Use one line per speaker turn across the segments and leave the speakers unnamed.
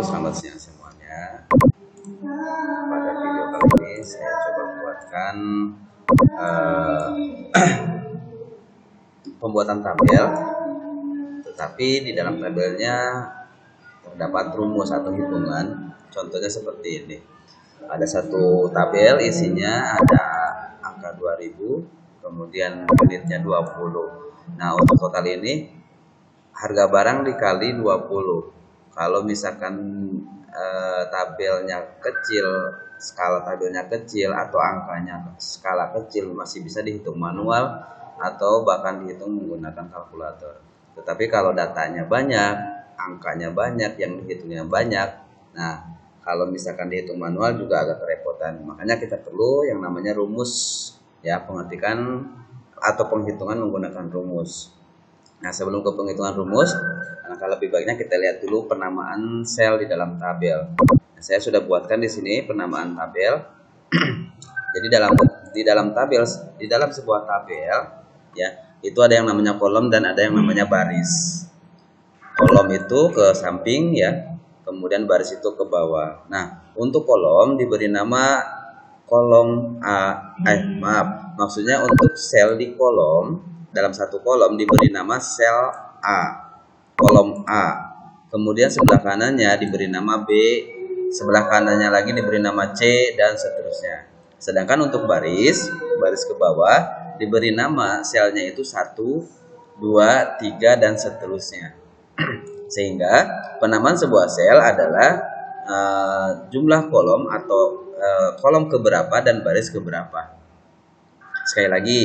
selamat siang semuanya. Pada video kali ini saya coba buatkan pembuatan tabel, tetapi di dalam tabelnya terdapat rumus atau hitungan. Contohnya seperti ini. Ada satu tabel, isinya ada angka 2000, kemudian unitnya 20. Nah, untuk total ini harga barang dikali 20. Kalau misalkan tabelnya kecil, skala tabelnya kecil atau angkanya skala kecil, masih bisa dihitung manual atau bahkan dihitung menggunakan kalkulator. Tetapi kalau datanya banyak, angkanya banyak, yang dihitungnya banyak, nah kalau misalkan dihitung manual juga agak kerepotan. Makanya kita perlu yang namanya rumus, ya, pengetikan atau penghitungan menggunakan rumus. Nah, sebelum ke penghitungan rumus, alangkah lebih baiknya kita lihat dulu penamaan sel di dalam tabel. Nah, saya sudah buatkan di sini penamaan tabel. Jadi di dalam sebuah tabel, ya, itu ada yang namanya kolom dan ada yang namanya baris. Kolom itu ke samping, ya, kemudian baris itu ke bawah. Nah, untuk kolom diberi nama kolom maksudnya untuk sel di kolom. Dalam satu kolom diberi nama sel A, kolom A. Kemudian sebelah kanannya diberi nama B, sebelah kanannya lagi diberi nama C, dan seterusnya. Sedangkan untuk baris ke bawah diberi nama selnya itu 1, 2, 3, dan seterusnya. Sehingga penamaan sebuah sel adalah jumlah kolom atau kolom keberapa dan baris keberapa. Sekali lagi,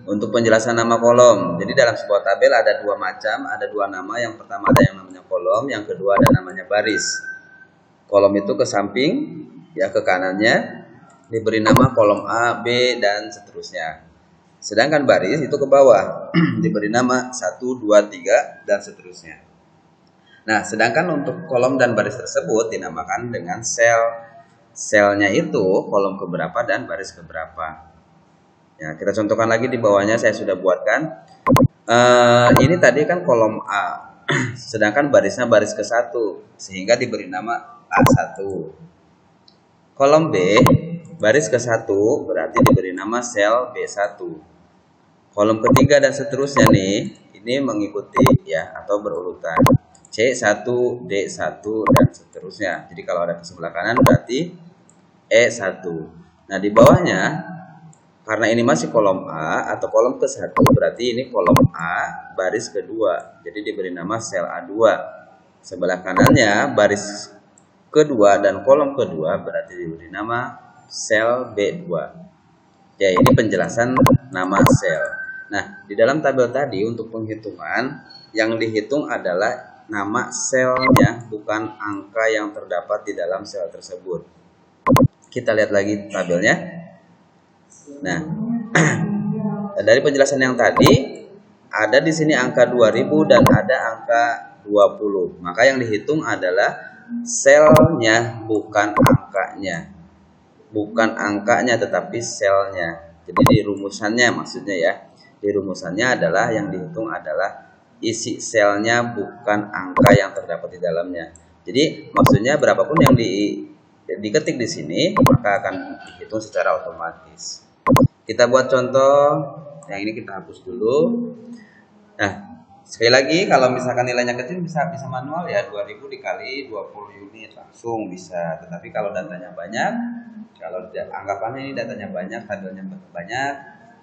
untuk penjelasan nama kolom. Jadi dalam sebuah tabel ada dua macam, ada dua nama. Yang pertama ada yang namanya kolom, yang kedua ada namanya baris. Kolom itu ke samping, ya, ke kanannya diberi nama kolom A, B, dan seterusnya. Sedangkan baris itu ke bawah, diberi nama 1, 2, 3, dan seterusnya. Nah, sedangkan untuk kolom dan baris tersebut dinamakan dengan sel. Selnya itu kolom keberapa dan baris keberapa. Ya, kita contohkan lagi di bawahnya saya sudah buatkan. Ini tadi kan kolom A, sedangkan barisnya baris ke-1, sehingga diberi nama A1. Kolom B, baris ke-1, berarti diberi nama sel B1. Kolom ketiga dan seterusnya nih, ini mengikuti, ya, atau berurutan. C1, D1, dan seterusnya. Jadi kalau ada ke sebelah kanan berarti E1. Nah, di bawahnya, karena ini masih kolom A atau kolom ke-1, berarti ini kolom A baris kedua. Jadi diberi nama sel A2. Sebelah kanannya baris kedua dan kolom kedua berarti diberi nama sel B2. Ya, ini penjelasan nama sel. Nah, di dalam tabel tadi untuk penghitungan, yang dihitung adalah nama selnya, bukan angka yang terdapat di dalam sel tersebut. Kita lihat lagi tabelnya. Nah, dari penjelasan yang tadi, ada di sini angka 2000 dan ada angka 20. Maka yang dihitung adalah selnya, bukan angkanya. Bukan angkanya tetapi selnya. Jadi di rumusannya, maksudnya, ya, di rumusannya adalah yang dihitung adalah isi selnya, bukan angka yang terdapat di dalamnya. Jadi maksudnya berapapun yang diketik di sini maka akan dihitung secara otomatis. Kita buat contoh, yang ini kita hapus dulu. Nah, sekali lagi, kalau misalkan nilainya kecil bisa manual, ya, 2000 dikali 20 unit langsung bisa. Tetapi kalau datanya banyak, kalau anggapannya ini datanya banyak, tabelnya banyak,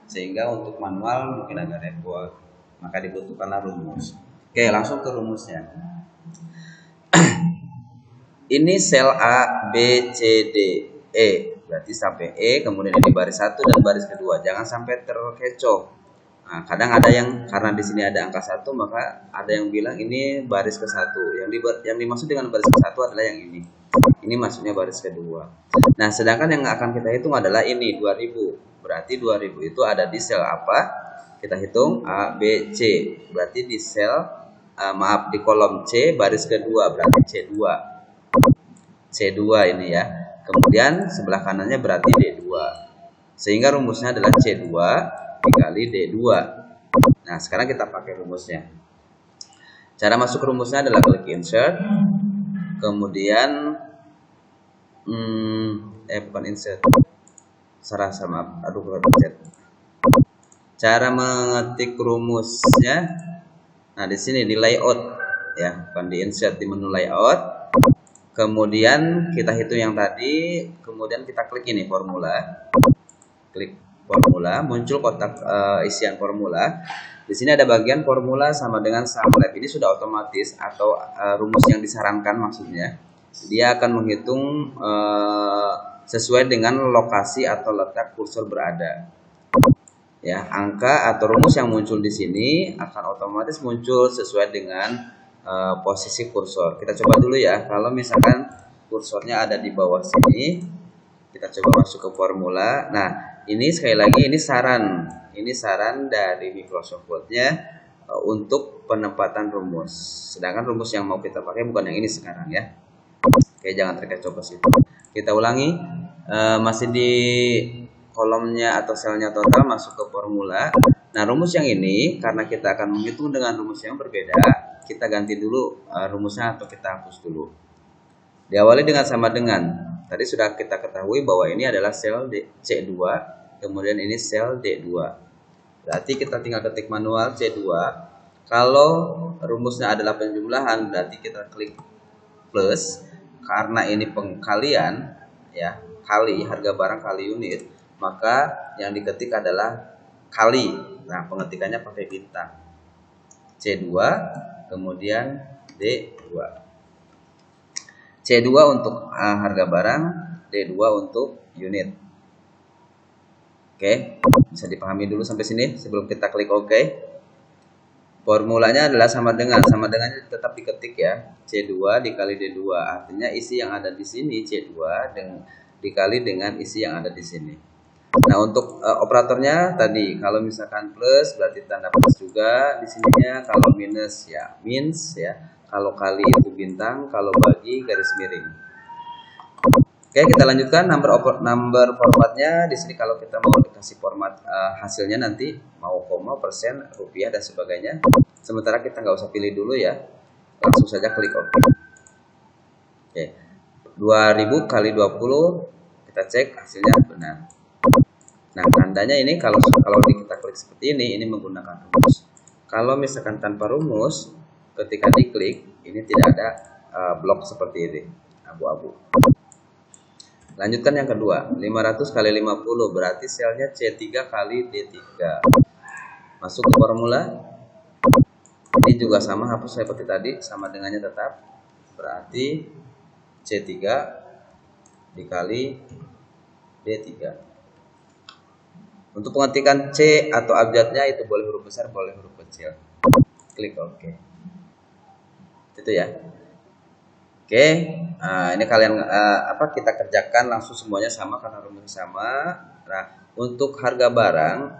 sehingga untuk manual mungkin agak repot, maka dibutuhkanlah rumus. Oke, langsung ke rumusnya. Ini sel A, B, C, D, E. Berarti sampai E, kemudian ini baris 1 dan baris kedua. Jangan sampai terkecoh. Nah, kadang ada yang, karena di sini ada angka 1, maka ada yang bilang ini baris ke-1. Yang dimaksud dengan baris ke-1 adalah yang ini. Ini maksudnya baris kedua. Nah, sedangkan yang akan kita hitung adalah ini 2000. Berarti 2000 itu ada di sel apa? Kita hitung A, B, C. Berarti di sel di kolom C baris kedua, berarti C2. C2 ini, ya. Kemudian sebelah kanannya berarti D2. Sehingga rumusnya adalah C2 dikali D2. Nah, sekarang kita pakai rumusnya. Cara masuk rumusnya adalah klik insert. kemudian bukan insert, serasa maaf, aduh pencet. Cara mengetik rumusnya, nah di sini di layout ya, bukan di insert, di menu layout. Kemudian kita hitung yang tadi, kemudian kita klik ini formula, klik formula, muncul kotak isian formula. Di sini ada bagian formula sama dengan SumLab. Ini sudah otomatis atau rumus yang disarankan, maksudnya dia akan menghitung sesuai dengan lokasi atau letak kursor berada. Ya, angka atau rumus yang muncul di sini akan otomatis muncul sesuai dengan posisi kursor. Kita coba dulu ya. Kalau misalkan kursornya ada di bawah sini, kita coba masuk ke formula. Nah, ini sekali lagi ini saran dari Microsoft Word-nya untuk penempatan rumus. Sedangkan rumus yang mau kita pakai bukan yang ini sekarang ya. Oke, jangan terkecoh ke situ. Kita ulangi, masih di kolomnya atau selnya total, masuk ke formula. Nah, rumus yang ini karena kita akan menghitung dengan rumus yang berbeda, kita ganti dulu rumusnya atau kita hapus dulu. Diawali dengan sama dengan. Tadi sudah kita ketahui bahwa ini adalah sel C2, kemudian ini sel D2. Berarti kita tinggal ketik manual C2. Kalau rumusnya adalah penjumlahan, berarti kita klik plus. Karena ini pengkalian ya, kali harga barang kali unit, maka yang diketik adalah kali. Nah, pengetikannya pakai bintang. C2 kemudian D2. C2 untuk harga barang, D2 untuk unit. Oke, bisa dipahami dulu sampai sini sebelum kita klik OK. Formulanya adalah sama dengannya tetap diketik ya, C2 dikali D2. Artinya isi yang ada di sini C2 dikali dengan isi yang ada di sini. Nah, untuk operatornya tadi, kalau misalkan plus berarti tanda plus juga di sininya, kalau minus ya minus ya, kalau kali itu bintang, kalau bagi garis miring. Oke, kita lanjutkan number formatnya. Di sini kalau kita mau dikasih format hasilnya nanti mau koma, persen, rupiah dan sebagainya. Sementara kita nggak usah pilih dulu ya, langsung saja klik OK. Oke, 2000 kali 20 kita cek hasilnya benar. Nah, tandanya ini kalau kita klik seperti ini menggunakan rumus. Kalau misalkan tanpa rumus, ketika diklik ini tidak ada blok seperti ini, abu-abu. Lanjutkan yang kedua, 500 kali 50 berarti selnya C3 kali D3. Masuk ke formula. Ini juga sama, hapus seperti tadi, sama dengannya tetap. Berarti C3 dikali D3. Untuk pengetikan C atau abjadnya itu boleh huruf besar, boleh huruf kecil. Klik OK. Itu ya. Oke, ini kalian kita kerjakan langsung semuanya sama karena rumusnya sama. Nah, untuk harga barang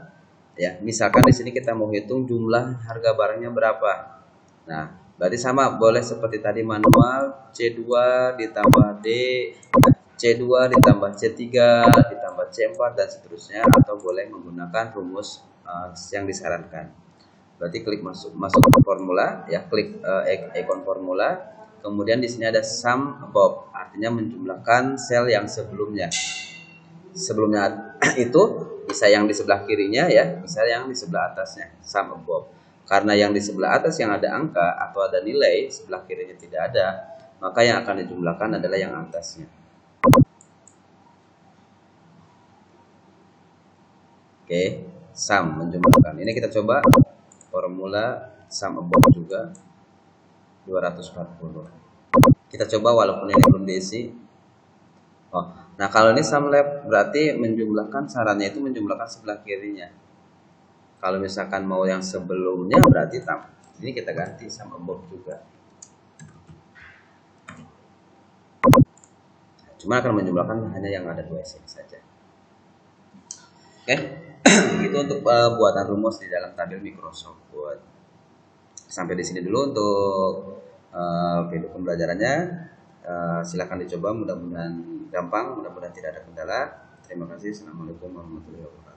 ya, misalkan di sini kita mau hitung jumlah harga barangnya berapa. Nah, berarti sama, boleh seperti tadi manual C2 ditambah D, C2 ditambah C3 ditambah C4 dan seterusnya, atau boleh menggunakan rumus yang disarankan. Berarti klik masuk ke formula ya, klik ikon formula. Kemudian di sini ada sum above, artinya menjumlahkan sel yang sebelumnya. Sebelumnya itu bisa yang di sebelah kirinya ya, bisa yang di sebelah atasnya, sum above. Karena yang di sebelah atas yang ada angka atau ada nilai, sebelah kirinya tidak ada, maka yang akan dijumlahkan adalah yang atasnya. Oke, sum menjumlahkan. Ini kita coba formula sum above juga. 240. Kita coba walaupun ini belum diisi. Nah kalau ini SumLab berarti menjumlahkan, sarannya itu menjumlahkan sebelah kirinya. Kalau misalkan mau yang sebelumnya berarti ini kita ganti sum above juga. Cuma akan menjumlahkan hanya yang ada 2 isi saja. Oke, itu untuk buatan rumus di dalam tabel Microsoft Word. Sampai di sini dulu untuk video pembelajarannya. Silahkan dicoba, mudah-mudahan gampang, mudah-mudahan tidak ada kendala. Terima kasih. Assalamualaikum warahmatullahi wabarakatuh.